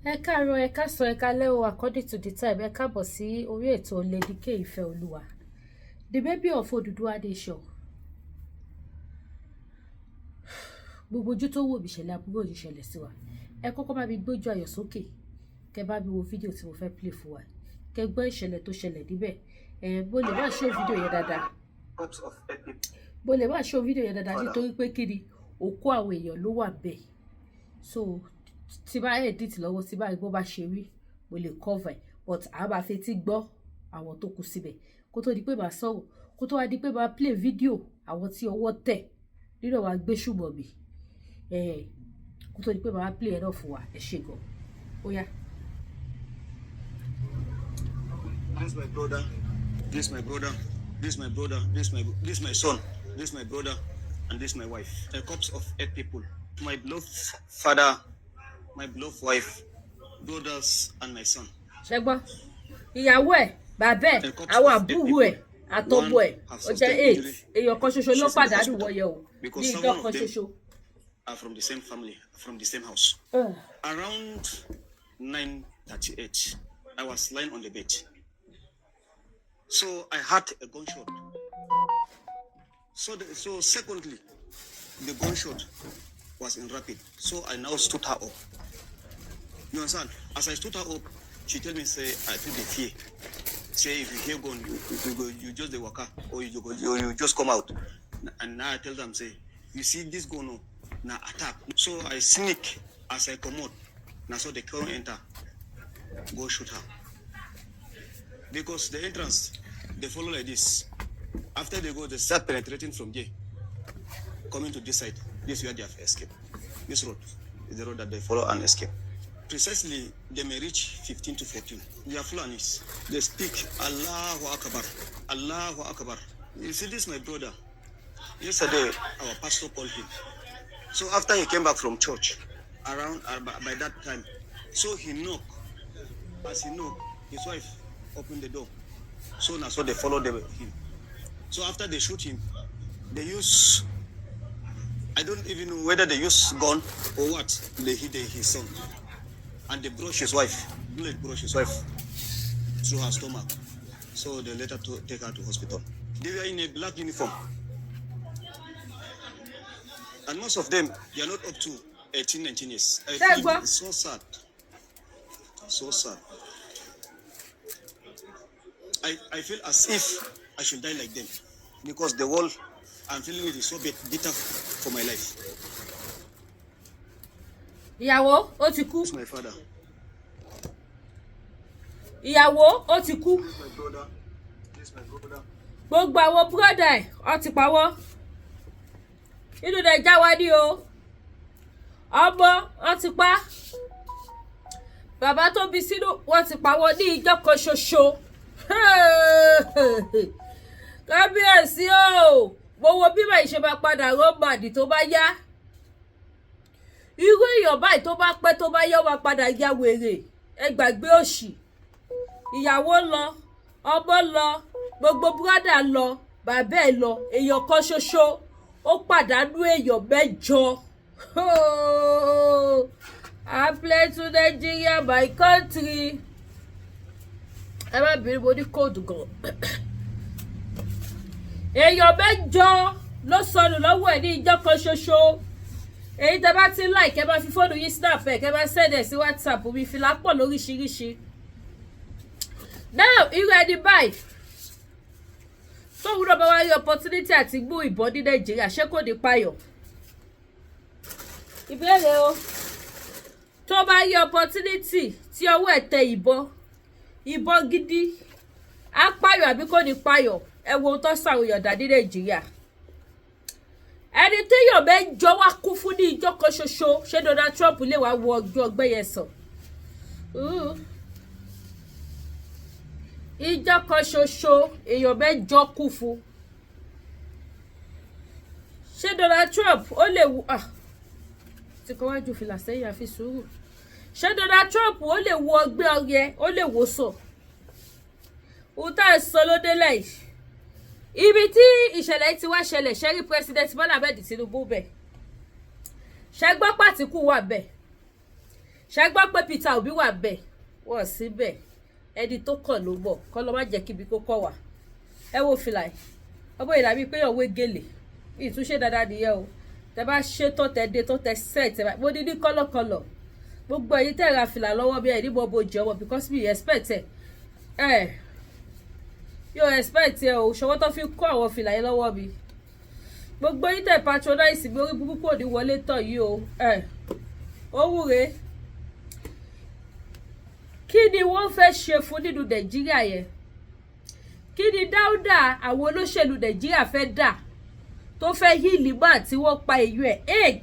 Ẹ káàárọ̀, ẹ káàsán, ẹ káalẹ́ o, according to the time. Ẹ káàbọ̀ sí orí ètò Lady K Ìfẹ́olúwa, the baby of Oduduwa Nation. Gbogbo ojú tó wò mí ṣẹlẹ̀ àbúrò yìí ṣẹlẹ̀ sí wa. Ẹ kọ́kọ́ bá mi gbójú ayọ̀ sókè. Kẹ́ bá mi wo fídíò tí mo fẹ́ play fún wa. Kẹ́ gbọ́ ìṣẹ̀lẹ̀ tó ṣẹlẹ̀ níbẹ̀. Bó lè má show fídíò yẹn dáadáa. Bó lè má show fídíò yẹn dáadáa nítorí pé kíni òkú àwọn èèyàn ló wà bẹ́ẹ̀. So tí bá edit lọ́wọ́ tí bá rí bó bá ṣe rí mo lè cover but a bá fetí gbọ́ àwọn tó kù síbẹ̀ kó tó di pé màá sọ̀rọ̀ kó tó wá di pé màá play video àwọn tí ọwọ́ tẹ̀ nínú wa gbé ṣùgbọ́n mi kó tó di pé màá play ẹ̀ náà fún wa ẹ ṣé gan ó yá. This my brother, this my brother, this my brother, this my son, this my brother, and this my wife. A corpse of 8 people. My beloved father, my beloved wife, brothers, and my son. Ṣẹ́gbọ́n ìyàwó ẹ̀ bàbá ẹ̀ àwọn àbúrò ẹ̀ àtọmọ ẹ̀ ó jẹ́ 8 èèyàn kan ṣoṣo ló pàdánù wọ̀nyẹ o ní ìjọ kan ṣoṣo. Are from the same family, from the same house. Around 9:38, I was lying on the bed. So I had a gunshot. So secondly, the gunshot was in rapid. So I now stood her up. You understand? As I stood her up, she told me, say, I feel the fear. Say, if you hear gun, you just the waka, or you just come out. And now I tell them, say, you see this gun now attack. So I sneak as I come out. Now so they come enter, go shoot her. Because the entrance, they follow like this. After they go, they start penetrating from there, coming to this side. This is where they have escaped. This road is the road that they follow and escape. Precisely, they may reach 15 to 14. They are Fulanis. They speak Allahu Akbar, Allahu Akbar. You see, this is my brother. Yesterday, our pastor called him. So after he came back from church, around by that time, so he knocked. As he knocked, his wife opened the door. So now, so they followed him. So after they shoot him, they use, I don't even know whether they use gun or what. They hit his son. And they brush his wife, bullet brush his wife through her stomach. So they later take her to hospital. They were in a black uniform. And most of them, they are not up to 18, 19 years. I feel it's so sad. So sad. I feel as if I should die like them. Because the world I'm feeling it is so bitter for my life. Ìyàwó ó ti kú. It's my father. Ìyàwó ó ti kú. This my brother. This my brother. Gbogbo àwọn brother ẹ̀ ó ti pawọ́. Inú dẹ̀ já wá ní o. Ọmọ ó ti pa. Bàbá tó bí sínú wọ́n ti pawọ́ ní ìjọ kan ṣoṣo. Kábíyèsí o. Mo wo bí màá ṣe máa padà rọ́màdì tó bá yá. Irú èèyàn báyìí tó bá pẹ́ tó bá yá wá padà ya wèrè. Ẹ gbàgbé òṣì. Ìyàwó lọ, ọmọ lọ, gbogbo búrádà lọ, bàbá ẹ̀ lọ, èèyàn kan ṣoṣo. Ó pàdánù èèyàn 8. I play to Nigeria, my country. Ẹ má bínú mo ní kóòdù gan. Èèyàn 8 ló sọnù lọ́wọ́ ẹ̀ ní ìjọ kan ṣoṣo. Èyí tẹ́ bá ti like ẹ bá fi fóònù yín snap ẹ kẹ́ bá send ẹ sí WhatsApp mi fìlà pọ̀ lóríṣiríṣi. Now irú ẹni báyìí tó wúlò bá wá rí opportunity àti gbú ìbọn ní Nàìjíríà ṣé kò ní payọ̀. Ìbéèrè o tó bá rí opportunity tí ọwọ́ ẹ̀ tẹ ìbọn gidi á payọ̀ àbí kò ní payọ̀ ẹ wo tó ṣàwòyàn dá ní Nàìjíríà. Ẹni téèyàn 8 wá kú fún ní ìjọ kan ṣoṣo ṣé Donald Trump lè wá wo ọjọ́ ọgbẹ́ yẹn sàn. Ìjọ kan ṣoṣo èèyàn 8 kú fún. Ṣé Donald Trump ó lè wo tí kò wájú fìlà sẹ́yìn àfi sùúrù. Ṣé Donald Trump ó lè wo ọgbẹ́ ọyẹ ó lè wò sàn. Ohun tá à ń sọ ló délẹ̀ yìí. Ibi tí ìṣẹ̀lẹ̀ ti wá ṣẹlẹ̀ ṣẹ́rí president Bola Ahmed Tinubu bẹ̀. Ṣẹ́gbọ́n pàtíkù wà bẹ̀. ṣé gbọ́ pé Peter Obi wà bẹ́ẹ̀ wọ́n síbẹ̀ ẹni tó kàn ló bọ̀ kọ́ lọ́ má jẹ́ kíbi kó kọ́ wà ẹ wo fìlà yìí ọbọ̀ ìdàbí pé ọ̀wé gèlè ìtúnṣe dáadáa nìyẹn o tẹ bá ṣe tó tẹ dé tó tẹ set ẹ mo ní kọ́lọ̀kọ́lọ̀ gbogbo èyí tẹ̀ ra fìlà lọ́wọ́ bí ẹ̀ ní bọ́bọ̀ jẹ́ ọmọ because mi expect ẹ̀ yóò expect ẹ o ṣọwọ́ tó fi kó àwọn fìlà yẹn lọ́wọ́ mi gbogbo èyí tẹ̀ patronize mi orí burúkú òní wọlé tọ̀ yìí o ó wúre kí ni wọ́n fẹ́ ṣe fún nínú Nàìjíríà yẹn kí ni dáúdà àwọn olóṣèlú Nàìjíríà fẹ́ dà tó fẹ́ yí lìmọ́ tí wọ́n pa èyí ẹ̀ 8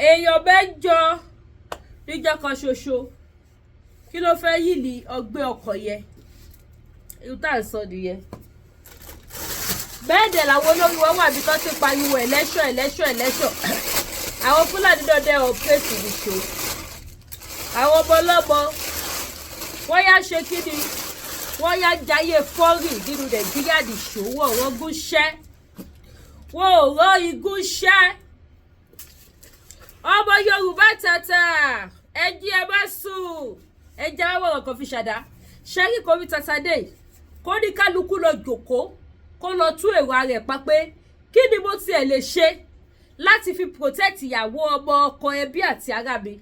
èèyàn mẹ́jọ níjọ́ kan ṣoṣo kí ló fẹ́ yí ní ọgbẹ́ ọkọ̀ yẹn irú tá à ń sọ nìyẹn bẹ́ẹ̀ dẹ̀ làwọn olórí wọn wà bí tó ti pariwo ẹlẹ́ṣọ̀ àwọn Fúlàní dọdẹ ọ̀pẹ́sì nìṣó àwọn ọmọ ọlọ́mọ wọ́n yá ṣe kí ni wọ́n yá jayé fọ́rì nínú Nàìjíríà nìṣó wọ́n gúnṣẹ́ wọ́n ò rán igúnṣẹ́ ọmọ Yorùbá tata ẹjí ẹ bá sùn ẹjẹ wọ́n kan fi ṣàdá ṣẹ́rí kò rí tata dé kó ní kálukú lọ jòkó kó lọ tú èrò ara ẹ̀ pa pé kí ni mo tiẹ̀ lè ṣe láti fi protect ìyàwó ọmọ ọkọ ẹbí àti ará mi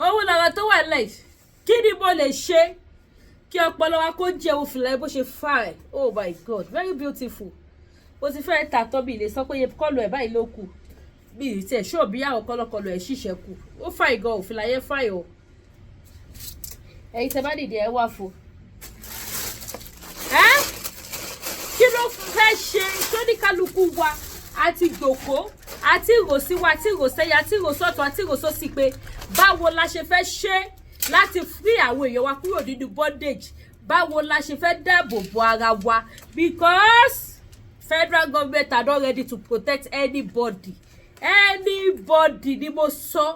owó lọ́rọ̀ tó wà lẹ́yìn kí ni mo lè ṣe kí ọpọlọ wa kó jẹun fìlà bó ṣe fine oh my God very beautiful bó ti fẹ́ ta tọ́ bí ilé sọ pé iye kọ́lù ẹ̀ báyìí ló kù bí ìrètí ẹ̀ ṣó bí àwọn kọ́lọ́kọ́lọ́ ẹ̀ ṣìṣẹ́ kù ó fine gan òfìlà yẹn fine o ẹ̀yin tẹ́ bá dìde ẹ wá fún kí ló fẹ́ ṣe sóníkálukú wa àti jòkó àti ìròsí wa àti ìròsẹ́yà àti ìròsọ́tọ̀ àti ìròsọ́sí pé báwo la ṣe fẹ́ ṣe láti free àwọn èèyàn wa kúrò nínú bondage báwo la ṣe fẹ́ dáàbò bo ara wa because federal government are not ready to protect anybody ni mo sọ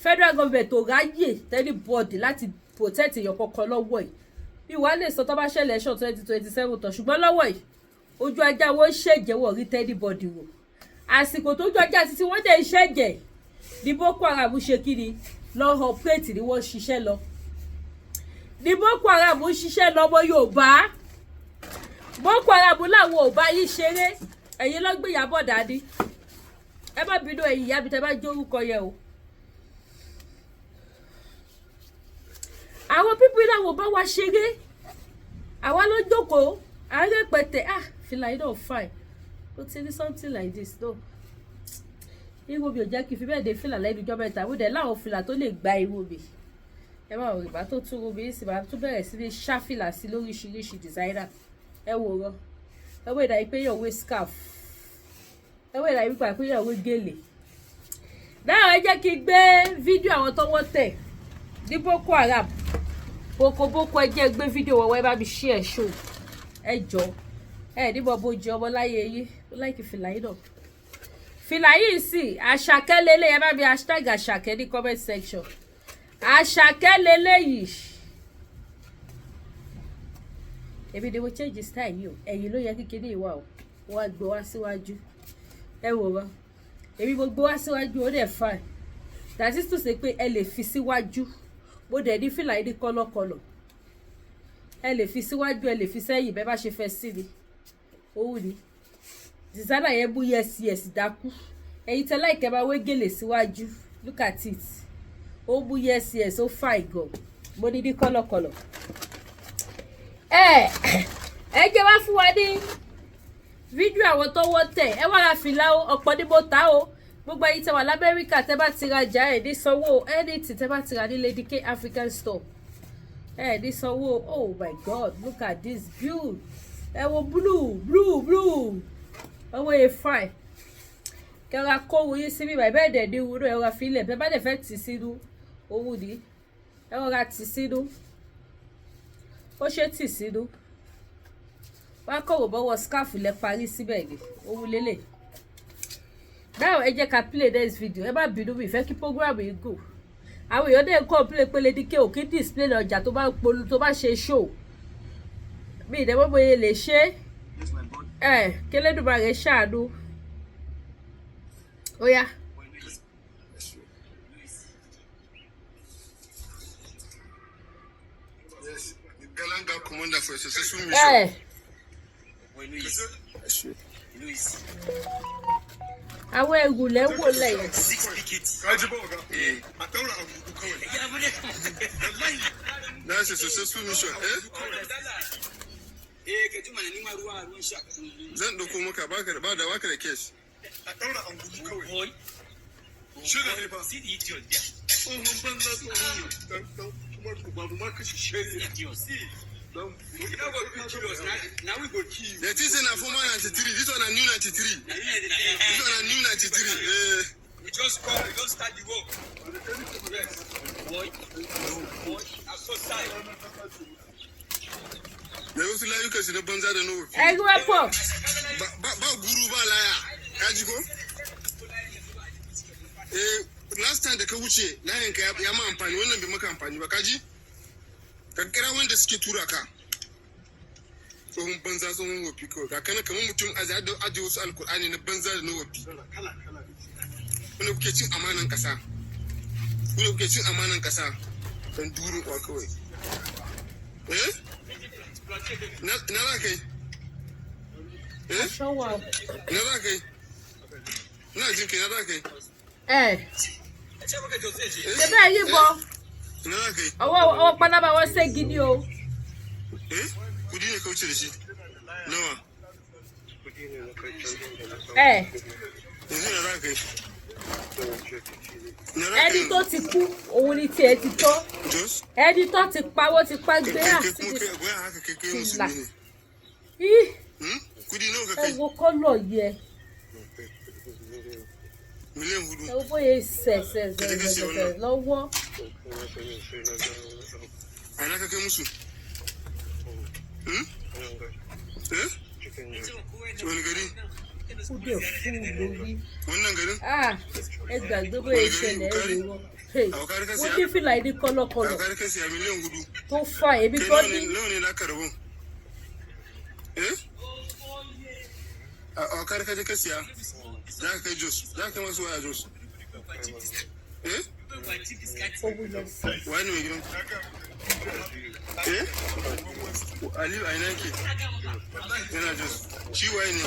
federal government ò ráyè anybody láti protect èèyàn kankan lọ́wọ́ yìí ìwà lè sọ tó bá ṣẹlẹ̀ ṣọ̀ 2027 tán ṣùgbọ́n lọ́wọ́ yìí ojú ajá wọn ṣèjẹ́wọ̀ rí anybody wò àsìkò tó ojú ajá títí wọ́n dẹ̀ ṣẹ̀jẹ̀ ní Boko Haram ṣe kí ni lọ́ọ́ operate ni wọ́n ṣiṣẹ́ lọ ní Boko Haram ṣiṣẹ́ lọ́mọ Yorùbá Boko Haram làwọn ò bá yí ṣeré ẹ̀yin lọ́gbìyàbọ̀ dání ẹ má bínú ẹ̀yin ìyá mi tẹ́ bá jó orúkọ yẹn o àwọn pípín náà wò bá wa ṣeré àwa ló jókòó àárẹ̀ pẹ̀tẹ̀ fìlà yìí náà fine ó ti ní something like this no irú mi ò jẹ́ kí n fi bẹ́ẹ̀ dé fìlà lẹ́nu ìjọba mẹ́ta mo dẹ̀ láwọn fìlà tó lè gba irú mi ẹ máa rìn bá tó tún irú mi sì máa tún bẹ̀rẹ̀ sí ní ṣáfìlà sí lóríṣiríṣi designer ẹ wò rán ẹ wò ìdá ìpé yàn wé scarf ẹ wò ìdá ìpé yàn wé gèlè náà ẹ jẹ́ kí n gbé fídíò àwọn tọ́wọ́ tẹ̀ ní Boko Haram boko ẹ jẹ́ gbé fídíò wọ́wọ́ ẹ bá mi ṣí ẹ̀ ṣó ẹ jọ ẹ níbo bójú ọmọ láyé yìí ó láìkí fìlà yìí náà fìlà yìí sì Àṣàkẹ́ lélẹ̀ ẹ bá mi hashtag Àṣàkẹ́ ní comment section Àṣàkẹ́ lélẹ̀ yìí èmi ni mo change style yìí o ẹ̀yìn ló yẹ kíkiri ìwà o wọ́n á gbé wá síwájú ẹ wò wọ́n èmi mo gbé wá síwájú ó dẹ̀ fine that is to say pé ẹ lè fi síwájú mo dẹ̀ ní fìlà yìí ní kọ́lọ́kọ́lọ́ ẹ lè fi síwájú ẹ lè fi sẹ́yìn bẹ́ẹ̀ bá ṣe fẹ́ sí ni òun ni designer yẹn bú yes dákú ẹ̀yin tẹ́ láìkẹ́ máa wé gèlè síwájú look at it ó bú yes ó fine gan mo ní kọ́lọ́kọ́lọ́ ẹ jẹ́ wá fún wa ní fídíò àwọn tó wọ́n tẹ̀ ẹ wá ra fìlà ọ̀pọ̀ ní mo ta o gbogbo ẹ̀yin tẹ́ wà l'Amẹ́ríkà tẹ́ bá ti rajà ẹ̀ ní sanwó anything tẹ́ bá ti rà ní Lady K African store ẹ̀ ní sanwó oh my God look at this blue ẹ wo blue owó yẹn fine kẹra kówó yín sí bíbá bẹ́ẹ̀ dẹ̀ ní wúlò ẹ rọra filẹ̀ bẹ́ẹ̀ bá dẹ̀ fẹ́ tì sínú owó ni ẹ rọra tì sínú ó ṣe tì sínú wá kọ̀wé bọ́wọ́ scarf lẹ parí síbẹ̀ ni owó lélẹ̀ now ẹ jẹ́ ká play this video ẹ má bínú mi ìfẹ́ kí program yìí gùn àwọn èèyàn dẹ̀ ń kọ́ play pé Lady K ò kí display ọjà tó bá polú tó bá ṣe show bí ìdẹ́mọ́ bóyá lè ṣe kélédùmarè ṣàánú ó yá Yes, the Galanga commander for a successful mission. Louis. Àwọn ẹrù lẹ́wọ̀ lẹ́yìn. 6 picket. That's a successful mission, Zan dauko maka ba da waka da case. A daura angulu kawai. Shiga ne ba. See the idiot there. Kuma babu ma kashi shege. Idiot. Now we go kill. The thing say na former 93. This one a new 93. This one a new 93. We just come. We just start the work. Boy, I'm so sorry. Me wasu layuka su da banza da nawa. Ẹrù ẹ̀pọ̀. Ba guru ba laya. Kaji ko? Last time da ka wuce layin ka ya ma amfani wannan bai maka amfani ba kaji? Ka kira wanda suke tura ka. Tsohon banza tsohon wofi kawai. Ga kana kamar mutum aje wasu alkur'ani na banza da na wofi. Wanda kuke cin amanan kasa. Dan duru kwa kawai. Na za kai? Ṣọ́wọ́. Na za kai? Na jin kai na za kai? Ṣé bẹ́ẹ̀ yí bọ́? Na za kai? Ọwọ́ pálábà wọ́n ṣégi ni o. Kudi ne ka wuce da shi? Nawa? Yanzu na za kai? Ẹni tó ti kú òun ni tiẹ̀ ti tọ́. Ẹni tó ti pawó ti pa gbé àsìkò ìlà. Ẹ wo kọ́lọ̀ yẹ. Ẹ wo bóyá ṣẹ̀ṣẹ̀ lọ́wọ́. Ana ka kai musu? Wani gari? Kúdẹ̀ fún lórí. Wannan garin? Ẹ gbàgbé bóyá ìṣẹ̀lẹ̀ ẹ lè wọ. Mo ní fìlà ìdí kọ́lọ́kọ́lọ́. Ka ka siya miliyan 4. Tó fà èmi kọ́ ní. Nawa ne naka rabon? A kar ka je ka siya. Za ka kai Jos. Za ka kai masu waya Jos. Wani mai gidan? Aliyu a ina ke? Yana Jos. Shi waye ne?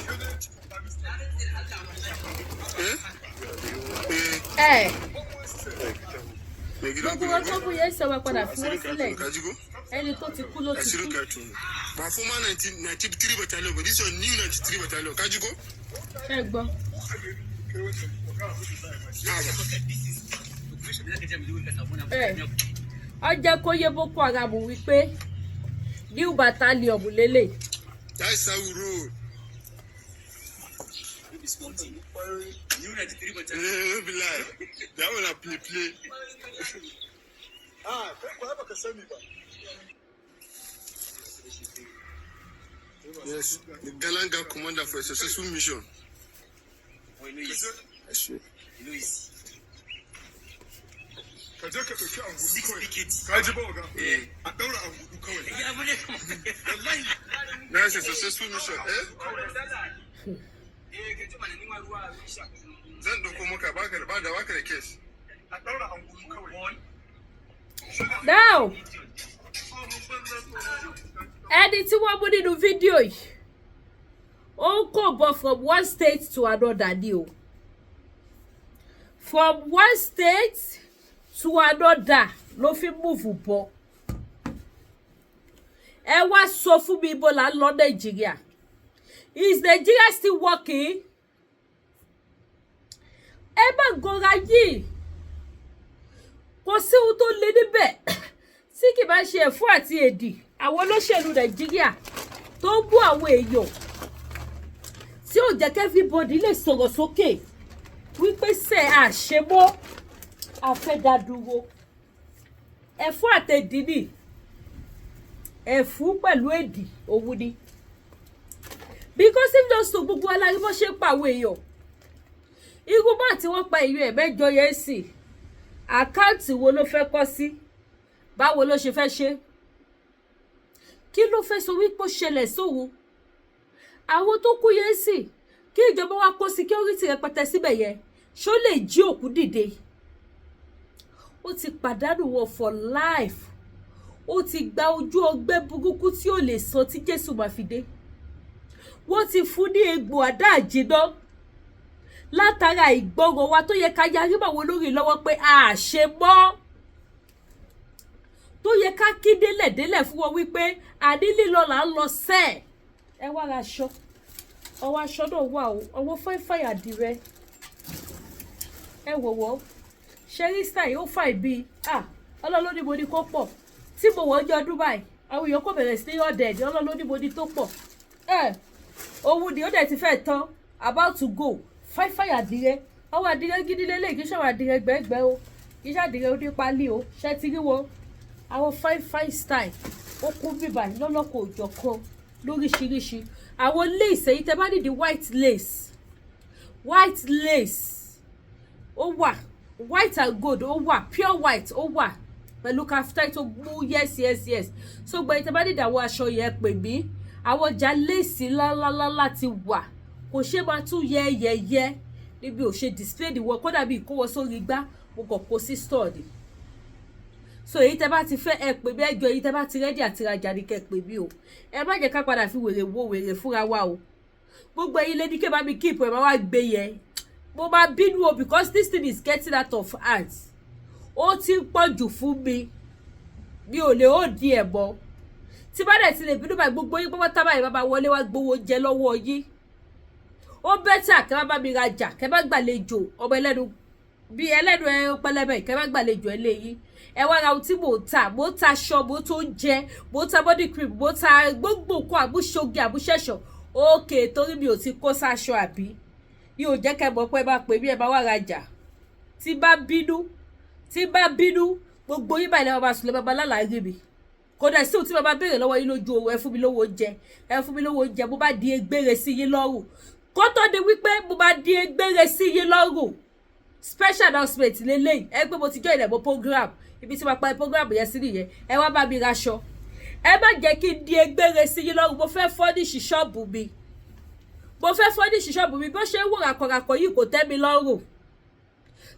Gbogbo wọn tó kú yẹn ṣẹwà padà fún wọn sílẹ̀. Ẹni tó ti kú ló ti kú. Ba former 93 battalion, but this is new 93 battalion. Kajigo? Ẹ gbọ́. Ó jẹ́ kó yé Boko Haram wípé new battalion lélẹ̀. That's how we roll. New 93 battalion. Be lie. That one I play. Yes, the Galanga commander for a successful mission. Louis. 6 picket. A daura angulu kawai. That's a successful mission, Zan dauko maka ba da waka da case. A daura angulu kawai. Now, ẹni tí wọ́n mú nínú fídíò yìí, ó ń kó bọ̀ from one state to another ni o. From one state to another ló fi múùfù bọ̀. Ẹ wá sọ fún mi ibo là ń lọ Nàìjíríà. Is Nigeria still working? Ẹ má gọra yìí. Kò sí ohun tó le níbẹ̀ tí kì bá ṣe ẹ̀fọ́ àti èdì àwọn olóṣèlú Nàìjíríà tó ń bú àwọn èèyàn tí ò jẹ́ everybody lè sọ̀rọ̀ sókè wípé ṣe àṣemọ́ àfẹ́dádúró ẹ̀fọ́ àtẹ̀dì ni ẹ̀fún pẹ̀lú èdì òun ni because if those two gbogbo alárí bó ṣe pa àwọn èèyàn irú bá tí wọ́n pa èèyàn ẹ̀mẹ́jọ yẹn sì àkáǹtì wo ló fẹ́ kọ́ sí báwo ló ṣe fẹ́ ṣe kí ló fẹ́ sọ wípé ó ṣẹlẹ̀ sóhun àwọn tó kú yẹn sì kí ìjọba wa kó security rẹpẹtẹ síbẹ̀ yẹn ṣó lè jí òkú dìde ó ti pàdánù wọn for life ó ti gba ojú ọgbẹ́ burúkú tí ò lè sọ tí Jésù máa fi dé. Wọ́n ti fún ní egbò àdá àjìná látara ìgbọràn wa tó yẹ ká yarí mọ́ àwọn olórí lọ́wọ́ pé a ṣe mọ́, tó yẹ ká kí délẹ̀délẹ̀ fún wọn wípé àní lílọ là ń lọ sẹ́ẹ̀. Ẹ wá ra aṣọ, ọwọ́ aṣọ náà wà o, ọwọ́ fáìfáì àdìrẹ, ẹ wọ̀wọ́ ṣẹ́rí style ó fà ìbí ọlọ́lọ́ ní mo ní kó pọ̀ tí mo wọ́n jọ ọdún báyìí àwọn èèyàn kò bẹ̀rẹ̀ sí ní ọ̀dẹ̀ẹ̀dì ọlọ́lọ́ ní mo ní tó pọ̀ òun ni ó dẹ̀ ti fẹ́ tán about to go fáìfáì àdìrẹ, ọwọ́ àdìrẹ gidi lélẹ̀ kì í ṣàwọn àdìrẹ gbẹ́gbẹ́ o, kì í ṣàdìrẹ ó dé pálí o, ṣẹ́ ti rí wọn àwọn fáìfáì style ó kún bíbà lọ́lọ́kọ̀ òjọ̀ kan lóríṣiríṣi. Àwọn lace èyí tẹ́ bá ní di white lace ó wà, white and gold ó wà, pure white ó wà pẹ̀lú kaftan tó mú yes so gbẹ̀yìn tẹ́ bá ní àwọn aṣọ yẹn pè mí, àwọn ọjà lace ńláńláńlá ti wà, kò ṣe máa tún yẹ́yẹ́yẹ́ níbi ò ṣe display ìwọ kódà bí ìkówó sórí igbá mo kàn kó sí store ni. So èyí tẹ́ bá ti fẹ́ ẹ pè mí, ẹjọ́ èyí tẹ́ bá ti ready àti rajà ní kẹ́ pè mí o, ẹ má jẹ́ ká padà fi wèrè wo wèrè fúnra wa o. Gbogbo ẹ̀yin lady ké bá mi keep ẹ má wá gbé yẹn, mo máa bínú o because this thing is getting out of hand. Ó ti pọ̀ jù fún mi, mi ò lè ó di ẹ̀ mọ́. Tí bá dẹ̀ ti lè bínú báyìí gbogbo yín pọ́pọ́ tábà yìí bá wọlé wá gbowó jẹ lọ́wọ́ yín. Ó bẹ́tà kẹ́ má bá mi rajà, kẹ́ má gbàlejò ọmọ ẹlẹ́nu bí ẹlẹ́nu ẹ pẹlẹbẹ, kẹ́ má gbàlejò ẹ léyìn. Ẹ wá ra ohun tí mò ń ta aṣọ, mo tó jẹ, mo ta body cream, mo ta gbogbo nǹkan àbúṣoge àbúṣẹ̀ṣọ̀. Okay, torí mi ò ti kó sáṣọ àbí mi ò jẹ́ kẹ́ mọ̀ pé bá pè mí ẹ bá wá rajà. Tí bá bínú gbogbo yín báyìí lẹ́wọ̀n bá sùn lẹ́ bàbá lálàárí mi. Kò dẹ̀ sí ohun tí bàbá béèrè lọ́wọ́ yín lójú owó, ẹ fún mi lówó oúnjẹ, mo bá di egbére sí yín lọ́rùn. Kó tó di wípé mo bá di egbére sí yín lọ́rùn. Special announcement lélẹ́yìn, ẹ pé mo ti join ìlẹ̀mọ́ program, ibi tí mo pa program yẹn sí nìyẹn, ẹ wá bá mi raṣọ. Ẹ má jẹ́ kí n di egbére sí yín lọ́rùn, mo fẹ́ fọ́níṣì ṣọ́ọ̀bù mi. Bó ṣe ń wò ràkọ̀ràkọ̀ yìí kò tẹ́ mi lọ́rùn.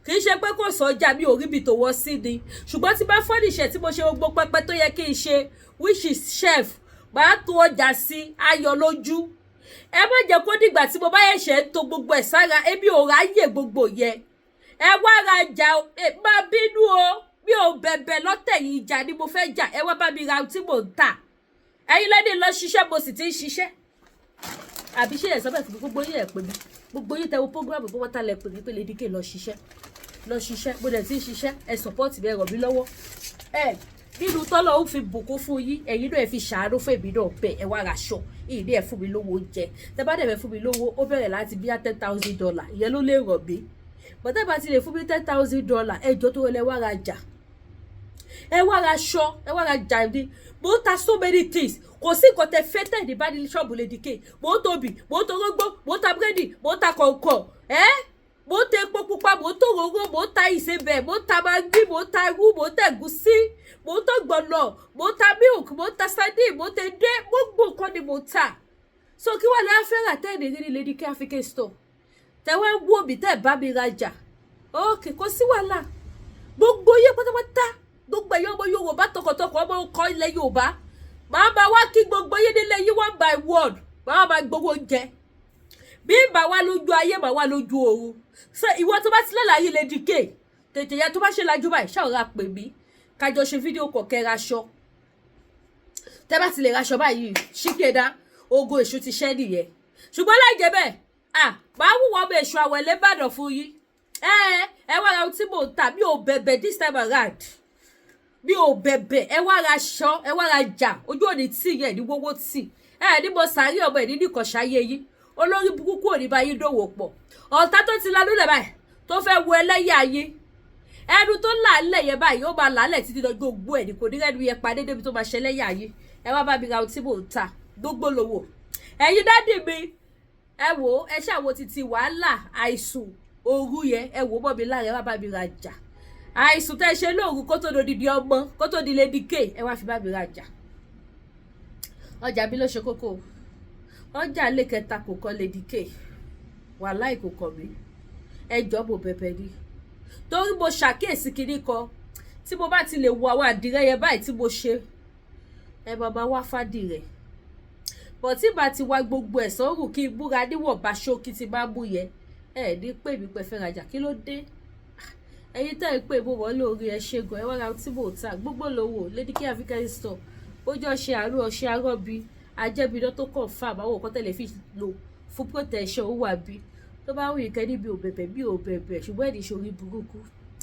Kì í ṣe pé kò sọ́jà mi ò rí ibi tó wọ́ sí ni, ṣùgbọ́n tí bá fọ́níṣẹ̀ tí mo ṣe gbogbo pẹpẹ tó yẹ kí n ṣe which is chef, màá tó ọjà sí ayọ̀ lójú. Ẹ má jẹ́ kó dìgbà tí mo bá ẹ̀ṣẹ̀ ń to gbogbo ẹ̀ sára, èmi ò ráyè gbogbo yẹn. Ẹ wá rajà, má bínú o, mi ò bẹ̀bẹ̀ lọ́tẹ̀ yìí ìjà ni mo fẹ́ jà, ẹ wá bá mi ra tí mò ń tà. Ẹ̀yin lẹ́ni lọ ṣiṣẹ́ mo sì ti ń ṣiṣẹ́. Àbí ṣe ẹ̀ sọ́bẹ̀ fún gbogbo yín ẹ̀ pè mí, gbogbo yín tẹ wo program bó wọ́n ta lẹ̀ pè mí pé Lady K lọ ṣiṣẹ́, mo dẹ̀ ti ń ṣiṣẹ́, ẹ support mi, ẹ ràn mí lọ́wọ́. Nínú tọ́lọ̀ ó fi bùkún fún yín, ẹ̀yin náà ẹ fi ṣàánú fún èmi náà bẹ́ẹ̀, ẹ wá raṣọ, ìdí ẹ fún mi lówó oúnjẹ. Tẹ bá dẹ̀ fẹ́ fún mi lówó, ó bẹ̀rẹ̀ láti bí $10,000, ìyẹn ló lè ràn mí. Bọ́tẹ́ bá ti lè fún mi $10,000, ẹjọ́ tó wọlé wá rajà. Ẹ wá raṣọ, ẹ wá rajà ní. Mo ta so many things. Kò sí nǹkan tẹ fẹ́ tẹ̀ ní bá ní ṣọ́ọ̀bù Lady K. Mo ń tóbi, mo ń torógbó, mo ń ta búrẹ́dì, mo ń ta kọ̀ọ̀kọ̀. Mo ń ta epo pupa, mo ń tòróró, mo ń ta ìsebẹ̀, mo ń ta magí, mo ń ta irú, mo ń ta ẹ̀gúsí, mo ń ta gbọ̀nà, mo ń ta milk, mo ń ta sardine, mo ń ta edé, gbogbo nǹkan ni mo ń ta. So kí wà ní afẹ́rà tẹ́ ní rí Lady K African store? Tẹ wá ń wò mí tẹ́ bá mi rajà. Okay, kò sí wàhálà. Gbogbo yẹ pátápátá, gbogbo ẹ̀yọ́ ọmọ Yorùbá tọkàntọkàn ọmọ ọkọ ilẹ̀ Yorùbá. Màá máa wá kí gbogbo yé nílé yín one by one. Màá máa gbowó oúnjẹ. Bí bá wá lójú ayé, màá wá lójú ọ̀run. So ìwọ tó bá ti lálàyé Lady K, tètè ya tó bá ṣe lajú báyìí, ṣàwòrán pè mí. Kájọ ṣe fídíò kọ̀kẹ́ raṣọ. Tẹ́ bá ti lè raṣọ báyìí, ṣíkèdá, ogo èṣù ti ṣẹ́ nìyẹn. Ṣùgbọ́n láì jẹ́ bẹ́ẹ̀, màá wúwọ́ ọmọ èṣù àwẹ̀lé Ìbàdàn fún yín. Ẹ wá ra ohun tí mò ń tà, mi ò bẹ̀bẹ̀ this time around. Mi ò bẹ̀bẹ̀, ẹ wá ra aṣọ, ẹ wá ra jà, ojú òní tí yẹn ní wọ́wọ́ tì. Ní mo sàárì ọmọ ẹ̀ ní nìkọ̀ṣáyé yín. Olórí burúkú òní bá yín dòwò pọ̀. Ọ̀tá tó ti lanú lẹ̀ báyìí, tó fẹ́ wo ẹlẹ́yà yín. Ẹnu tó làálẹ̀ yẹn báyìí, ó máa làálẹ̀ títí lọ gbogbo ẹ̀ ní kò ní rẹ́nu yẹn padé débi tó máa ṣẹlẹ́yà yín. Ẹ wá bá mi ra ohun tí mò ń tà, gbogbo lówó. Ẹ̀yin dádì mi, ẹ wò ẹ ṣàwo títí wàhálà àìsùn òru yẹn, ẹ wò mọ́ mi lára, ẹ wá bá mi rajà. Àìsùn tẹ́ ṣe lóòrùn kó tó dodidi ọmọ, kó tó di Lady K, ẹ wá fi bá mi rajà. Ọjà mi ló ṣe kókó. Ọjà ilé kẹta kò kọ Lady K. Wàláì kò kọ mí. Ẹ jọ̀ọ́ mo bẹ̀bẹ̀ ni. Torí mo ṣàkíyèsí kinní kan, tí mo bá ti lè wo àwọn àdìrẹ yẹn báyìí tí mo ṣe, ẹ bàbá wá fádì rẹ̀ bọ̀ tí bá ti wá gbogbo ẹ̀ sọ́rùn kí n búra níwọ̀n bá ṣókí ti bá bú yẹ ẹ ní pè mí pẹ́ fẹ́ rajà kí ló dé ẹ̀yin tẹ́ ẹ pé mo wọ́n lórí ẹ ṣẹ́gun ẹ wá ra tí mò ń ta gbogbo lówó Lady K African store ó jọ ṣe àárọ̀ ọṣẹ arọ́bí ajẹ́bidọ́ tó kàn fà máa wò kọ́ tẹ́lẹ̀ fi lò fún protection ó wà bí tó bá wù ìkẹ́ níbi òbẹ̀bẹ̀ bí òbẹ̀bẹ̀ ṣùgbọ́n ẹ̀dí ṣorí burúkú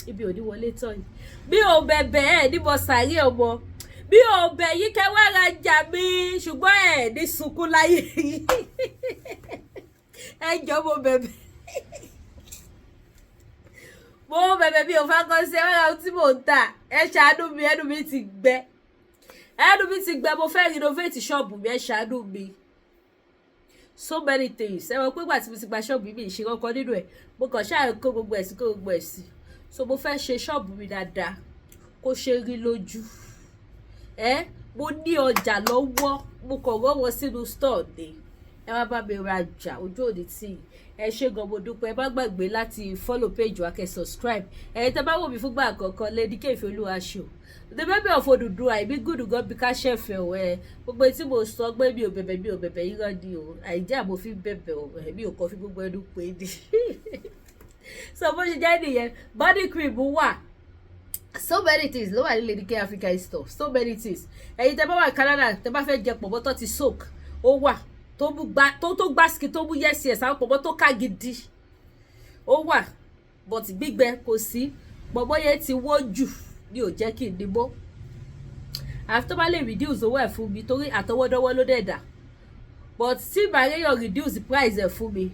ibi òní wọlé tán yìí bí òbẹ̀bẹ̀ ẹ̀ ní mo sàárẹ̀ ọmọ bí òbẹ̀ yìí kẹ́ wá rajà mi ṣùgbọ́n ẹ̀ ní sunkún láyé yìí ẹ jọ mo bẹ̀bẹ̀ bí o fà kọ́ sí ẹ wá ra ohun tí mò ń tà ẹ ṣàánú mi ẹnu mi ti gbẹ mo fẹ́ renovate ṣọ́ọ̀bù mi ẹ ṣàánú mi so many things ẹ wọ pé gbà tí mo ti gba ṣọ́ọ̀bù mi ìṣe kankan nínú ẹ̀ mo kàn ṣáà kó gbogbo ẹ̀ sí so mo fẹ́ ṣe ṣọ́ọ̀bù mi dáadáa kó ṣe rí lójú mo ní ọjà lọ́wọ́ mo kàn rọ́wọ́ sínú store ni ẹ wá bá mi rajà ojú òní tí ẹ ṣe gan mo dúpẹ́ ẹ má gbàgbé láti follow page wa kẹ́ subscribe ẹ̀yin tẹ́ bá wò mí fúngbà àkọ́kọ́ Lady K Ìfẹ́olúwa show the baby of Odùduwà àìbí gùdù gan bí ká ṣẹ̀fẹ̀ ọ̀ gbogbo tí mo sọ pé mi ò bẹ̀bẹ̀ irọ́ ni o àìjẹ́ àmọ́ fi bẹ̀bẹ̀ ọ̀ mi ò kàn fi gbogbo ẹnu pé ní so bó ṣe jẹ́ nìyẹn body cream wà so many things ló wà ní Lady K African store so many things ẹ̀yin tẹ́ bá wà Canada tẹ́ bá fẹ́ jẹ pọ̀mọ́ tó ti soak ó wà tó gbá ski tó mú yẹ́sì ẹ̀ sáwọn pọ̀mọ́ tó ká gidi ó wà but gbígbẹ kò sí pọ̀mọ́ yẹn ti wọ́n jù ní ò jẹ́ kí n ní mọ́ àfi tó bá lè reduce owó ẹ̀ fún mi torí àtọwọ́dọ́wọ́ ló dẹ̀ dà but tí ìbáyéyàn reduce price ẹ̀ fún mi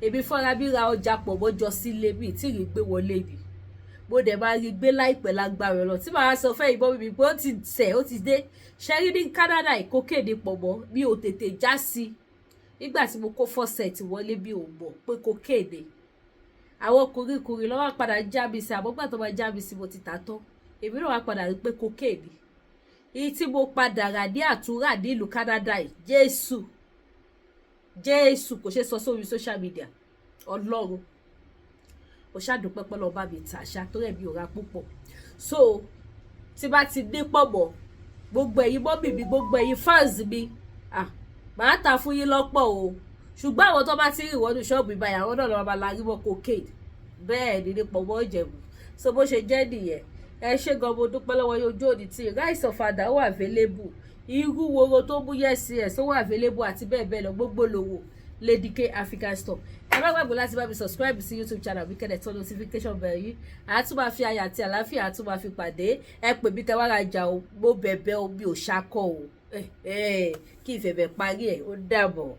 èmi fọ́nra bí ra ọjà pọ̀mọ́ jọ sílé mi tí rí gbé wọlé mi mo dẹ̀ máa rí gbé láìpẹ́ lágbára lọ tí màá sọ fẹ́ ìbọn mi pé ó ti tẹ̀ ó ti dé ṣẹ́rí ní Canada ìkókèdè pọ̀mọ́ mi ò tètè já sí nígbà tí mo kó fọ́sẹ̀tì wọlé bí ò mọ̀ pé kókèdè àwọn kùrìkùrì lọ́wọ́ padà já mi sí àbọ̀gbà tó máa já mi sí mo ti tà tán èmi náà wá padà rí pé kókèdè èyí tí mo padà rà ní àtúrà nílùú Canada yìí Jésù kò ṣe sọ sórí social media Ọlọ́run ó ṣàdúpẹ́ pọ́lọ́ bá mi tà ṣá tó rẹ̀ bí òra púpọ̀ so tí bá ti dé pọ̀mọ́ gbogbo ẹ̀yin mọ́mì mi gbogbo ẹ̀yin fans mi màá tà fún yín lọ́pọ̀ o ṣùgbọ́n àwọn tó bá ti rí ìwọ́nú ṣọ́ọ̀bù ìbáyà àwọn náà lọ́wọ́ máa la rí wọn cocaine bẹ́ẹ̀ ni ní pọ̀mọ́ Ìjẹ̀bú so bó ṣe jẹ́ nìyẹn ẹ ṣé gan mo dúpẹ́ lọ́wọ́ yóò jó òdì tí rice ọ̀fadà wà available irú woro tó mú yẹ́sì ẹ̀ tó wà available àti bẹ́ẹ̀ bẹ́ẹ̀ lọ gbogbo lówó Lady K African store ẹ má gbàgbé láti bá mi subscribe sí YouTube channel mi kẹ́dẹ̀ tó notification bell yìí àtún máa fi ayọ̀ àti àlàáfíà àtún máa fi pàdé ẹ pè mí kẹ́ wá rajà o mo bẹ̀bẹ̀ o mi ò ṣakọ o kí ìfẹ̀bẹ̀ parí ẹ̀ ó dàbọ̀.